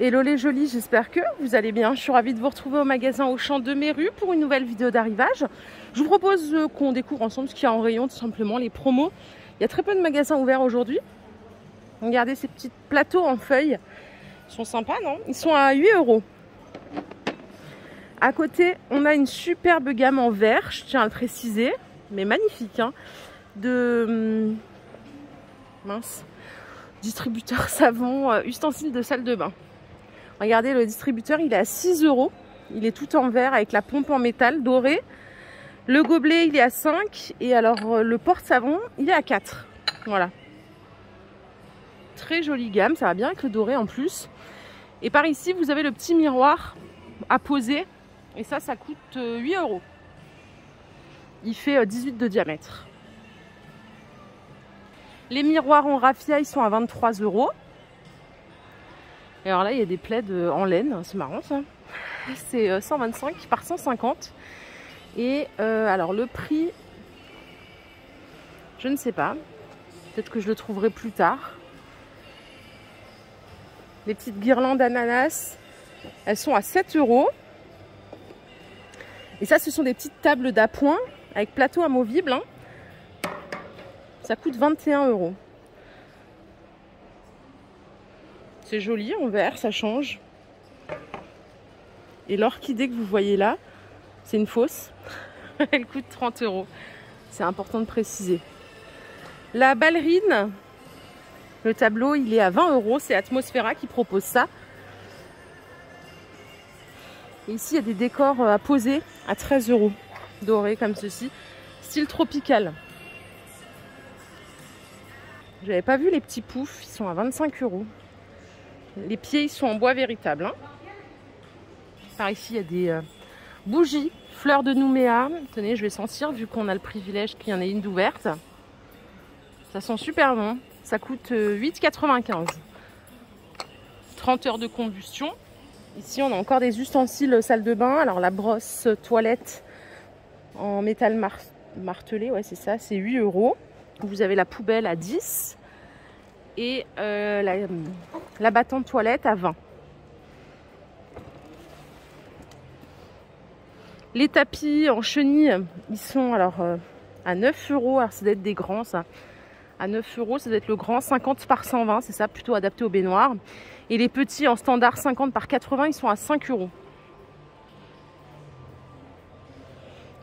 Hello les jolis, j'espère que vous allez bien. Je suis ravie de vous retrouver au magasin Auchan de Méru pour une nouvelle vidéo d'arrivage. Je vous propose qu'on découvre ensemble ce qu'il y a en rayon, tout simplement les promos. Il y a très peu de magasins ouverts aujourd'hui. Regardez ces petits plateaux en feuilles. Ils sont sympas, non? Ils sont à 8 €. À côté, on a une superbe gamme en verre, je tiens à le préciser, mais magnifique, hein, de distributeur savon, ustensiles de salle de bain. Regardez, le distributeur, il est à 6 €. Il est tout en verre avec la pompe en métal doré. Le gobelet, il est à 5. Et alors, le porte-savon, il est à 4. Voilà. Très jolie gamme. Ça va bien avec le doré en plus. Et par ici, vous avez le petit miroir à poser. Et ça coûte 8 €. Il fait 18 de diamètre. Les miroirs en raffia, ils sont à 23 €. Et alors là, il y a des plaids en laine, c'est marrant ça. C'est 125 par 150. Et alors le prix, je ne sais pas. Peut-être que je le trouverai plus tard. Les petites guirlandes ananas, elles sont à 7 €. Et ça, ce sont des petites tables d'appoint avec plateau amovible. Hein. Ça coûte 21 €. C'est joli en vert, ça change. Et l'orchidée que vous voyez là, c'est une fausse. Elle coûte 30 €. C'est important de préciser. La ballerine, le tableau, il est à 20 €. C'est Atmosphera qui propose ça. Et ici, il y a des décors à poser à 13 €. Dorés comme ceci. Style tropical. J'avais pas vu les petits poufs. Ils sont à 25 €. Les pieds, ils sont en bois véritable. Hein. Par ici, il y a des bougies, fleurs de Nouméa. Tenez, je vais sentir vu qu'on a le privilège qu'il y en ait une d'ouverte. Ça sent super bon. Ça coûte 8,95 €. 30 heures de combustion. Ici, on a encore des ustensiles salle de bain. Alors, la brosse toilette en métal martelé, ouais, c'est ça, c'est 8 €. Vous avez la poubelle à 10 €. Et la battante toilette à 20 €. Les tapis en chenille, ils sont alors à 9 €. Alors ça doit être des grands ça. À 9 €, ça doit être le grand 50 par 120, c'est ça, plutôt adapté aux baignoires. Et les petits en standard 50 par 80, ils sont à 5 €.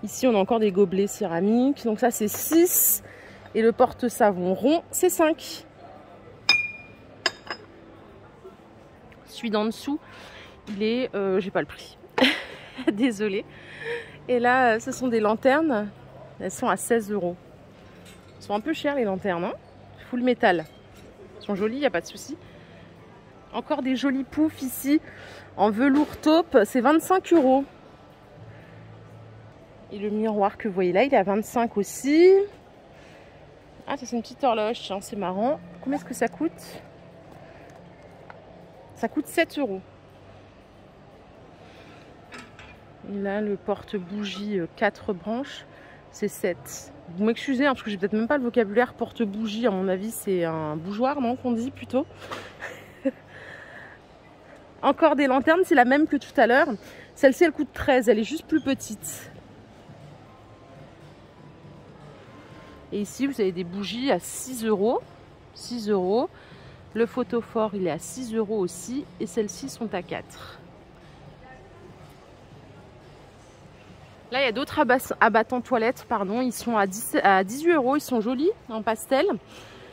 Ici, on a encore des gobelets céramiques. Donc ça, c'est 6. Et le porte-savon rond, c'est 5. Celui d'en dessous, il est... j'ai pas le prix. Désolée. Et là, ce sont des lanternes. Elles sont à 16 €. Elles sont un peu chères les lanternes. Hein, full métal. Elles sont jolies, il n'y a pas de souci. Encore des jolis poufs ici. En velours taupe, c'est 25 €. Et le miroir que vous voyez là, il est à 25 € aussi. Ah, ça c'est une petite horloge. Tiens, c'est marrant. Combien est-ce que ça coûte ? Ça coûte 7 €. Et là, le porte-bougie 4 branches, c'est 7. Vous m'excusez, hein, parce que j'ai peut-être même pas le vocabulaire porte-bougie. À mon avis, c'est un bougeoir, non, qu'on dit plutôt. Encore des lanternes, c'est la même que tout à l'heure. Celle-ci, elle coûte 13. Elle est juste plus petite. Et ici, vous avez des bougies à 6 €. 6 €. Le photophore, il est à 6 € aussi. Et celles-ci sont à 4. Là, il y a d'autres abattants toilettes, pardon. Ils sont à 18 €. Ils sont jolis, en pastel.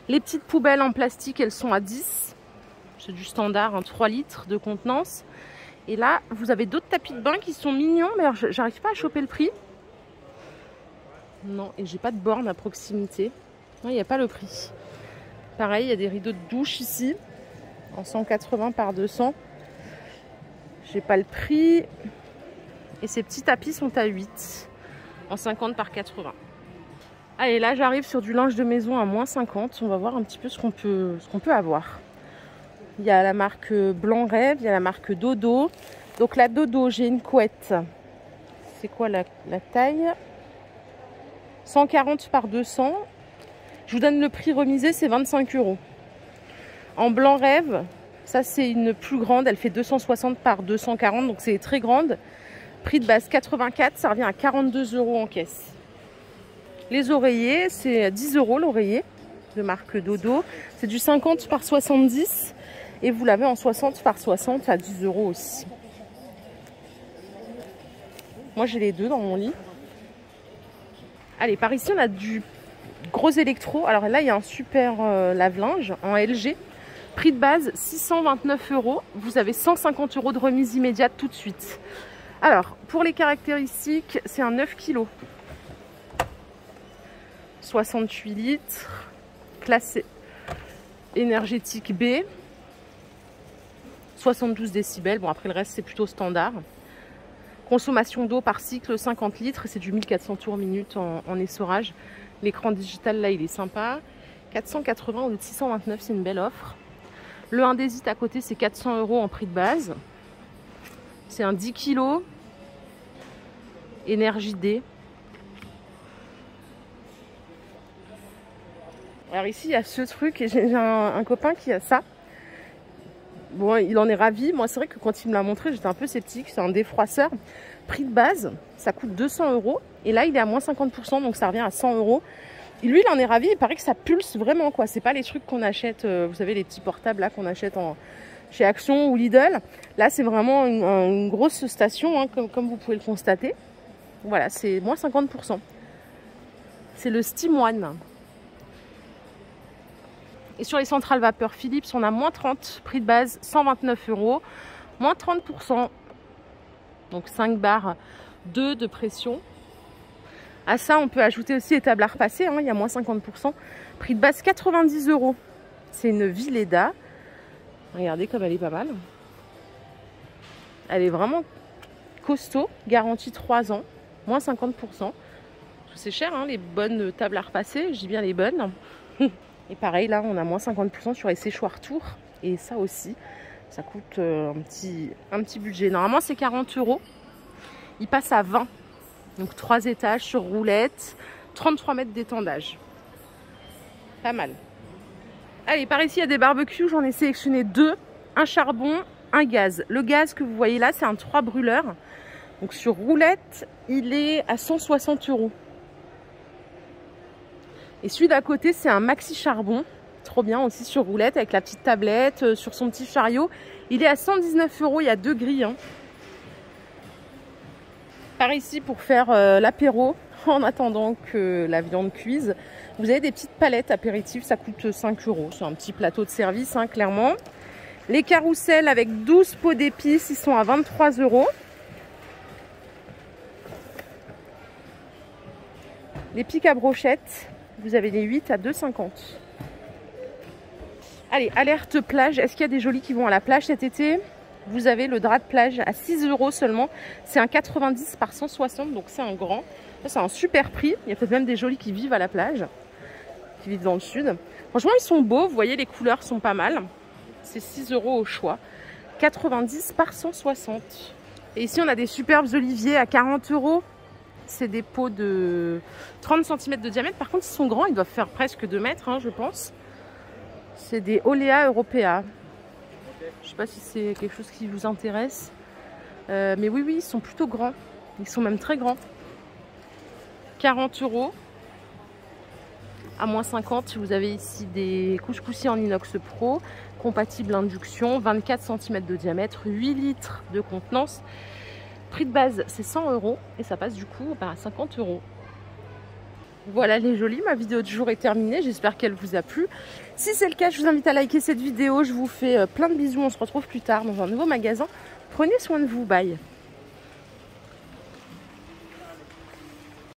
Les petites poubelles en plastique, elles sont à 10. C'est du standard, hein, 3 litres de contenance. Et là, vous avez d'autres tapis de bain qui sont mignons. Mais j'arrive pas à choper le prix. Non, et j'ai pas de borne à proximité. Non, il n'y a pas le prix. Pareil, il y a des rideaux de douche ici. En 180 par 200. J'ai pas le prix. Et ces petits tapis sont à 8. En 50 par 80. Allez, là, j'arrive sur du linge de maison à moins 50. On va voir un petit peu ce qu'on peut avoir. Il y a la marque Blanc Rêve. Il y a la marque Dodo. Donc la Dodo, j'ai une couette. C'est quoi la taille ? 140 par 200. Je vous donne le prix remisé, c'est 25 €. En Blanc Rêve, Ça, c'est une plus grande. Elle fait 260 par 240, donc c'est très grande. Prix de base 84, ça revient à 42 € en caisse. Les oreillers, c'est 10 € l'oreiller de marque Dodo. C'est du 50 par 70 et vous l'avez en 60 par 60 à 10 € aussi. Moi, j'ai les deux dans mon lit. Allez, par ici, on a du gros électro. Alors là, il y a un super lave-linge en LG. Prix de base 629 €. Vous avez 150 € de remise immédiate tout de suite. Alors, pour les caractéristiques, c'est un 9 kg. 68 litres. Classe énergétique B. 72 décibels. Bon, après le reste, c'est plutôt standard. Consommation d'eau par cycle 50 litres. C'est du 1400 tours minute en essorage. L'écran digital, là, il est sympa. 480 au lieu de 629, c'est une belle offre. Le indésite à côté, c'est 400 € en prix de base. C'est un 10 kg. Énergie D. Alors ici, il y a ce truc, et j'ai un copain qui a ça. Bon, il en est ravi. Moi, c'est vrai que quand il me l'a montré, j'étais un peu sceptique. C'est un défroisseur. Prix de base, ça coûte 200 €. Et là, il est à moins 50%, donc ça revient à 100 €. Et lui, il en est ravi. Il paraît que ça pulse vraiment, quoi. C'est pas les trucs qu'on achète, vous savez, les petits portables là qu'on achète chez Action ou Lidl. Là, c'est vraiment une grosse station, hein, comme vous pouvez le constater. Voilà, c'est moins 50%. C'est le Steam One. Et sur les centrales vapeur Philips, on a moins 30, prix de base 129 €, moins 30%. Donc 5 bars 2 de pression. À ça, on peut ajouter aussi les tables à repasser, hein, il y a moins 50%. Prix de base 90 €. C'est une Vileda. Regardez comme elle est pas mal. Elle est vraiment costaud, garantie 3 ans, moins 50%. C'est cher, hein, les bonnes tables à repasser, je dis bien les bonnes. Et pareil, là, on a moins 50% sur les séchoirs Tour. Et ça aussi, ça coûte un petit budget. Normalement, c'est 40 €. Il passe à 20. Donc 3 étages sur roulette, 33 mètres d'étendage. Pas mal. Allez, par ici, il y a des barbecues. J'en ai sélectionné 2. Un charbon, un gaz. Le gaz que vous voyez là, c'est un 3 brûleurs. Donc sur roulette, il est à 160 €. Et celui d'à côté, c'est un maxi charbon. Trop bien aussi sur roulette avec la petite tablette, sur son petit chariot. Il est à 119 €. Il y a 2 grilles. Hein. Par ici, pour faire l'apéro, en attendant que la viande cuise, vous avez des petites palettes apéritives. Ça coûte 5 €. C'est un petit plateau de service, hein, clairement. Les carousels avec 12 pots d'épices, ils sont à 23 €. Les pics à brochettes, vous avez les 8 à 2,50 €. Allez, alerte plage. Est-ce qu'il y a des jolis qui vont à la plage cet été? Vous avez le drap de plage à 6 € seulement. C'est un 90 par 160, donc c'est un grand. C'est un super prix. Il y a peut-être même des jolis qui vivent à la plage, qui vivent dans le sud. Franchement, ils sont beaux. Vous voyez, les couleurs sont pas mal. C'est 6 € au choix. 90 par 160. Et ici, on a des superbes oliviers à 40 €. C'est des pots de 30 cm de diamètre. Par contre, ils sont grands. Ils doivent faire presque 2 mètres, hein, je pense. C'est des Olea Europea. Je ne sais pas si c'est quelque chose qui vous intéresse. Mais oui, ils sont plutôt grands. Ils sont même très grands. 40 € à moins 50. Vous avez ici des couscoussiers en inox pro, compatible induction, 24 cm de diamètre, 8 litres de contenance. Prix de base, c'est 100 € et ça passe du coup à 50 €. Voilà les jolis, ma vidéo du jour est terminée, j'espère qu'elle vous a plu. Si c'est le cas, je vous invite à liker cette vidéo, je vous fais plein de bisous, on se retrouve plus tard dans un nouveau magasin. Prenez soin de vous, bye.